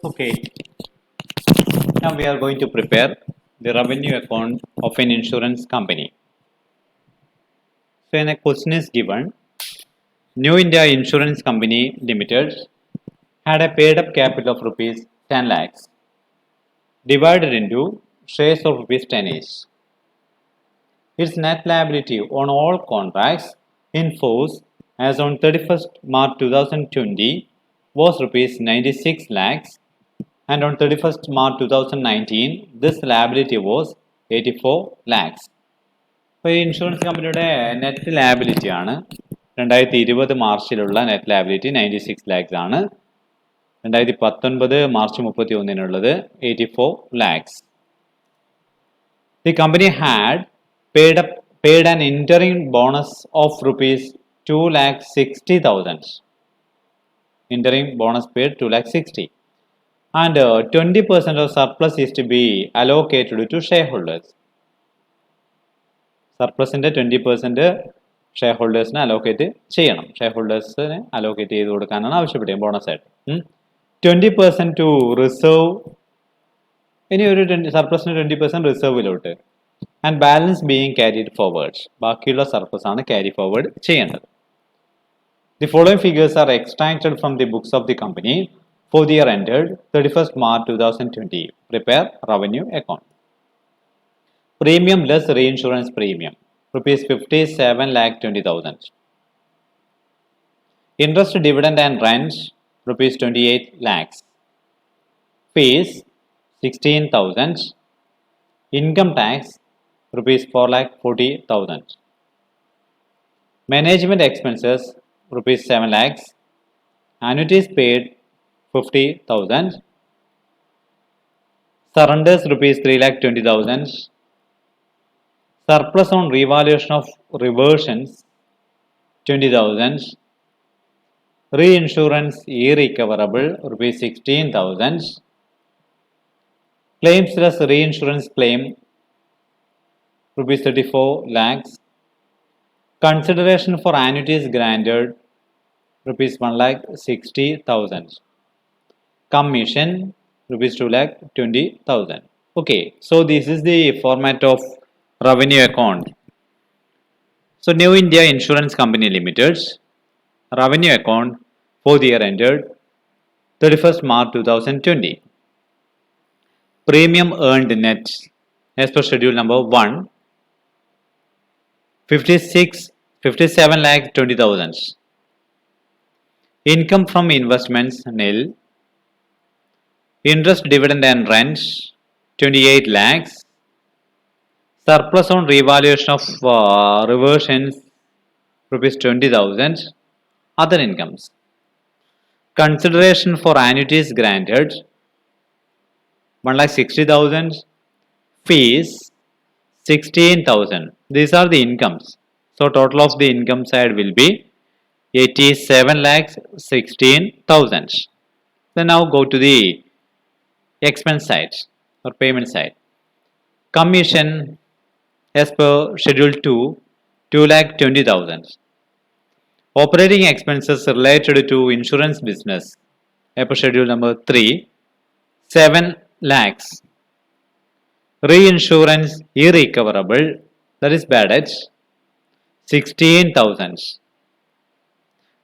Okay, now we are going to prepare the revenue account of an insurance company. So, when a question is given, New India Insurance Company Limited had a paid up capital of rupees 10 lakhs divided into shares of rupees 10 each. Its net liability on all contracts in force as on 31st March 2020 was rupees 96 lakhs, and on 31st March 2019 this liability was 84 lakhs. ഇപ്പോൾ ഈ insurance കമ്പനിയുടെ net liability ആണ് 2020 മാർച്ചിലുള്ള net liability 96 lakhs ആണ്. 2019 March 31-നുള്ളത് 84 lakhs. The company had paid an interim bonus of rupees 2,60,000. Interim bonus paid 2,60,000. And 20% of surplus is to be allocated to shareholders. സർപ്ലസിൻ്റെ 20% share allocate ചെയ്യണം. Share allocate ചെയ്ത് കൊടുക്കാനാണ് ആവശ്യപ്പെട്ടത് ബോണസായിട്ട്. 20% to reserve, ഇനി ഒരു സർപ്ലസിന് 20% റിസർവിലോട്ട്. And balance being carried forward, ബാക്കിയുള്ള സർപ്ലസ് ആണ് ക്യാരി ഫോർവേഡ് ചെയ്യേണ്ടത്. The following figures are extracted from the books of the company for the year ended 31st March 2020. Prepare revenue account. Premium less reinsurance premium rupees 57,20,000. Interest, dividend and rent rupees 28 lakhs. Fees 16,000. Income tax rupees 4,40,000. Management expenses rupees 7 lakhs. Annuities paid 50,000. Surrenders rupees 3,20,000. Surplus on revaluation of reversions 20,000. Reinsurance irrecoverable rupees 16,000. Claims less reinsurance claim rupees 34 lakhs. Consideration for annuities granted rupees 1,60,000. Commission rupees 2,20,000. Okay, so this is the format of revenue account. So New India Insurance Company Limited's revenue account for the year ended 31st March 2020. Premium earned net as per schedule number 1 57,20,000. Income from investments nil. Interest, dividend and rent 28 lakhs. Surplus on revaluation of reversions rupees 20,000. Other incomes. Consideration for annuities granted 1,60,000. Fees 16,000. These are the incomes. So total of the income side will be 87,16,000. Then now go to the expense side or payment side. Commission as per schedule 2 2,20,000. Operating expenses related to insurance business as per schedule number 3 7 lakhs. Reinsurance irrecoverable, that is bad debt 16,000.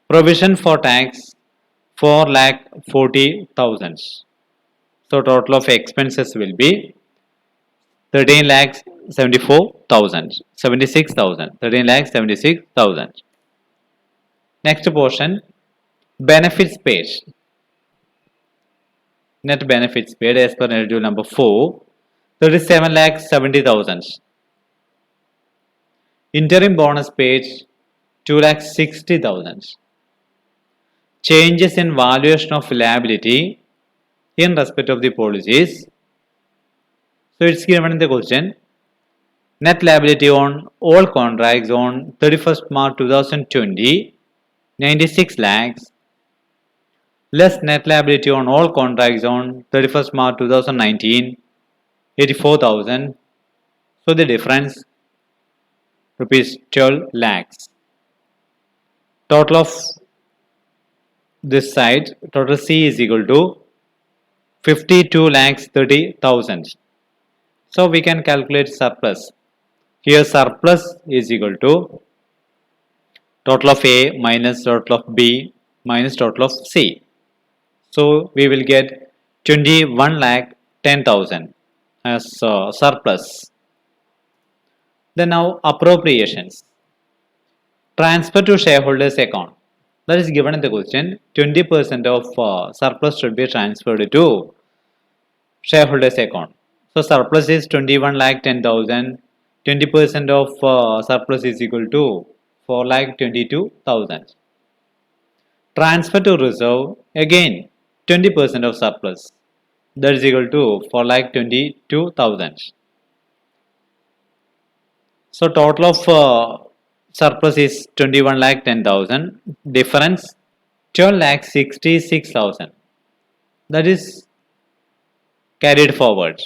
Provision for tax 4,40,000. So total of expenses will be 13,74,000, 76,000, 13,76,000. Next portion, benefits paid. Net benefits paid as per schedule number 4 37,70,000. Interim bonus paid 2,60,000. Changes in valuation of liability in respect of the policies. So it's given in the question. Net liability on all contracts on 31st March 2020 96 lakhs. Less net liability on all contracts on 31st March 2019 84,000. So the difference rupees 12 lakhs. Total of this side, total C is equal to 52 lakhs 30,000. So we can calculate surplus. Here surplus is equal to total of A minus total of B minus total of C. So we will get 21 lakh 10,000 as surplus. Then now appropriations. Transfer to shareholders account. That is given in the question. 20% of surplus should be transferred to shareholders account. So surplus is 21 lakh 10,000. 20% of surplus is equal to 4 lakh 22,000. Transfer to reserve, again 20% of surplus, that is equal to 4 lakh 22,000. So total of surplus is 21 lakh 10,000. Difference 12 lakh 66,000. That is carried forward.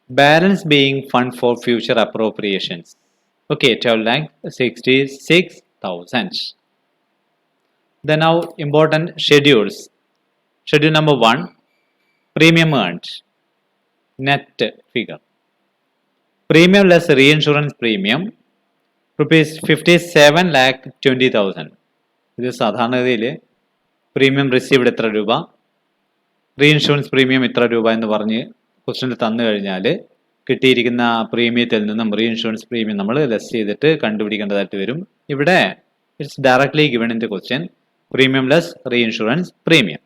Balance being fund for future appropriations. Okay, 12 lakh 66,000. Then now important schedules. Schedule number 1, premium earned, net figure. Premium less reinsurance premium rupees 57 lakh 20,000. ഇത് സാധാരണഗതിയിൽ premium received എത്ര രൂപ, reinsurance premium ഇത്ര രൂപ എന്ന് പറഞ്ഞ് ക്വസ്റ്റ്യനിൽ തന്നു കഴിഞ്ഞാൽ കിട്ടിയിരിക്കുന്ന പ്രീമിയത്തിൽ നിന്നും റീഇൻഷുറൻസ് പ്രീമിയം നമ്മൾ ലെസ് ചെയ്തിട്ട് കണ്ടുപിടിക്കേണ്ടതായിട്ട് വരും. ഇവിടെ it's directly given in the question, premium less reinsurance premium.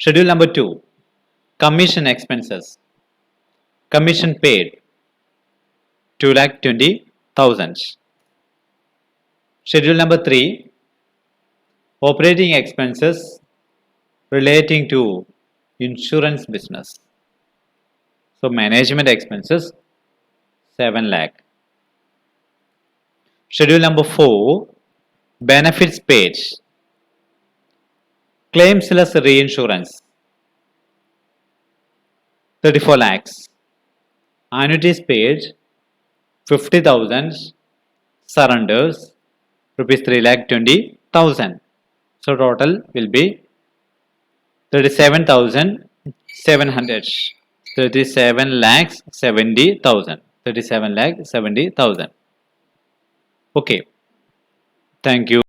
Schedule number 2, commission expenses. Commission paid 2,20,000. Schedule number 3, operating expenses relating to insurance business. So management expenses 7 lakh. Schedule number 4, benefits paid. Claims less reinsurance 34 lakhs. Annuities paid 50,000. Surrenders rupees 3,20,000. So total will be 37,700. 37 lakhs 70,000. 37 lakh 70,000. Okay. Thank you.